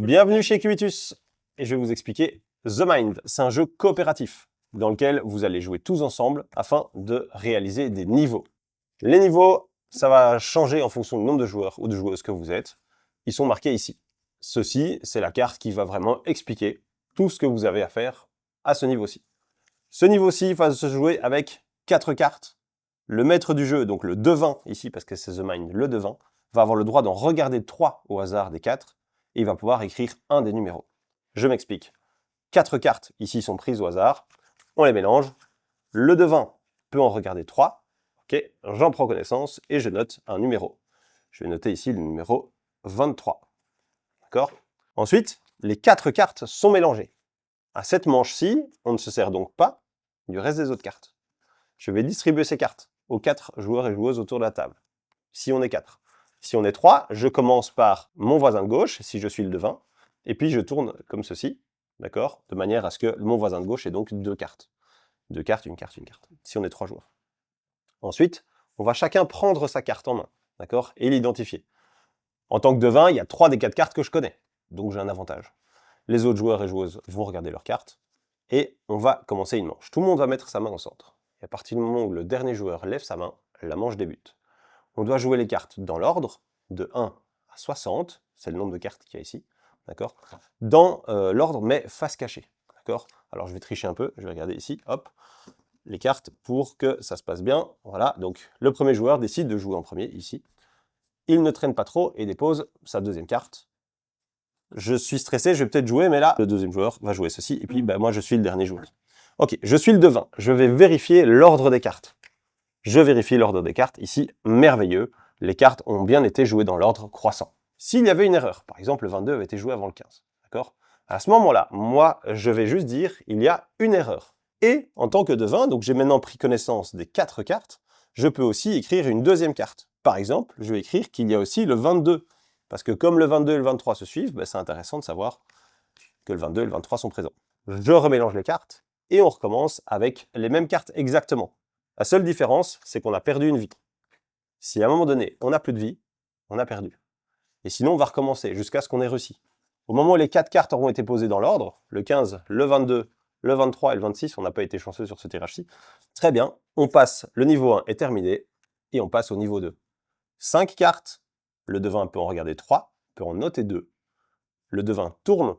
Bienvenue chez Cubitus et je vais vous expliquer The Mind. C'est un jeu coopératif dans lequel vous allez jouer tous ensemble afin de réaliser des niveaux. Les niveaux, ça va changer en fonction du nombre de joueurs ou de joueuses que vous êtes. Ils sont marqués ici. Ceci, c'est la carte qui va vraiment expliquer tout ce que vous avez à faire à ce niveau-ci. Ce niveau-ci va se jouer avec 4 cartes. Le maître du jeu, donc le devin ici, parce que c'est The Mind, le devin, va avoir le droit d'en regarder 3 au hasard des 4, et il va pouvoir écrire un des numéros. Je m'explique. 4 cartes ici sont prises au hasard, on les mélange. Le devin peut en regarder 3. Ok, j'en prends connaissance et je note un numéro. Je vais noter ici le numéro 23. D'accord? Ensuite, les 4 cartes sont mélangées. À cette manche-ci, on ne se sert donc pas du reste des autres cartes. Je vais distribuer ces cartes aux 4 joueurs et joueuses autour de la table. Si on est 4. Si on est 3, je commence par mon voisin de gauche, si je suis le devin, et puis je tourne comme ceci, d'accord? De manière à ce que mon voisin de gauche ait donc 2 cartes. 2 cartes, une carte, une carte. Si on est 3 joueurs. Ensuite, on va chacun prendre sa carte en main, d'accord? Et l'identifier. En tant que devin, il y a 3 des 4 cartes que je connais, donc j'ai un avantage. Les autres joueurs et joueuses vont regarder leurs cartes, et on va commencer une manche. Tout le monde va mettre sa main au centre. Et à partir du moment où le dernier joueur lève sa main, la manche débute. On doit jouer les cartes dans l'ordre, de 1 à 60, c'est le nombre de cartes qu'il y a ici, d'accord? Dans l'ordre, mais face cachée, d'accord? Alors je vais tricher un peu, je vais regarder ici, hop, les cartes pour que ça se passe bien. Voilà, donc le premier joueur décide de jouer en premier, ici. Il ne traîne pas trop et dépose sa deuxième carte. Je suis stressé, je vais peut-être jouer, mais là, le deuxième joueur va jouer ceci, et puis moi je suis le dernier joueur. Ok, je suis le devin, je vais vérifier l'ordre des cartes. Je vérifie l'ordre des cartes, ici, merveilleux, les cartes ont bien été jouées dans l'ordre croissant. S'il y avait une erreur, par exemple le 22 avait été joué avant le 15, d'accord? À ce moment-là, moi, je vais juste dire, il y a une erreur. Et, en tant que devin, donc j'ai maintenant pris connaissance des 4 cartes, je peux aussi écrire une deuxième carte. Par exemple, je vais écrire qu'il y a aussi le 22, parce que comme le 22 et le 23 se suivent, c'est intéressant de savoir que le 22 et le 23 sont présents. Je remélange les cartes, et on recommence avec les mêmes cartes exactement. La seule différence, c'est qu'on a perdu une vie. Si à un moment donné, on n'a plus de vie, on a perdu. Et sinon, on va recommencer jusqu'à ce qu'on ait réussi. Au moment où les 4 cartes auront été posées dans l'ordre, le 15, le 22, le 23 et le 26, on n'a pas été chanceux sur ce tirage-ci, très bien, on passe, le niveau 1 est terminé, et on passe au niveau 2. 5 cartes, le devin peut en regarder 3, peut en noter 2. Le devin tourne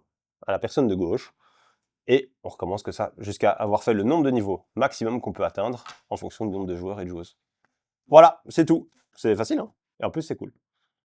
à la personne de gauche, et on recommence que ça, jusqu'à avoir fait le nombre de niveaux maximum qu'on peut atteindre en fonction du nombre de joueurs et de joueuses. Voilà, c'est tout. C'est facile, hein? Et en plus, c'est cool.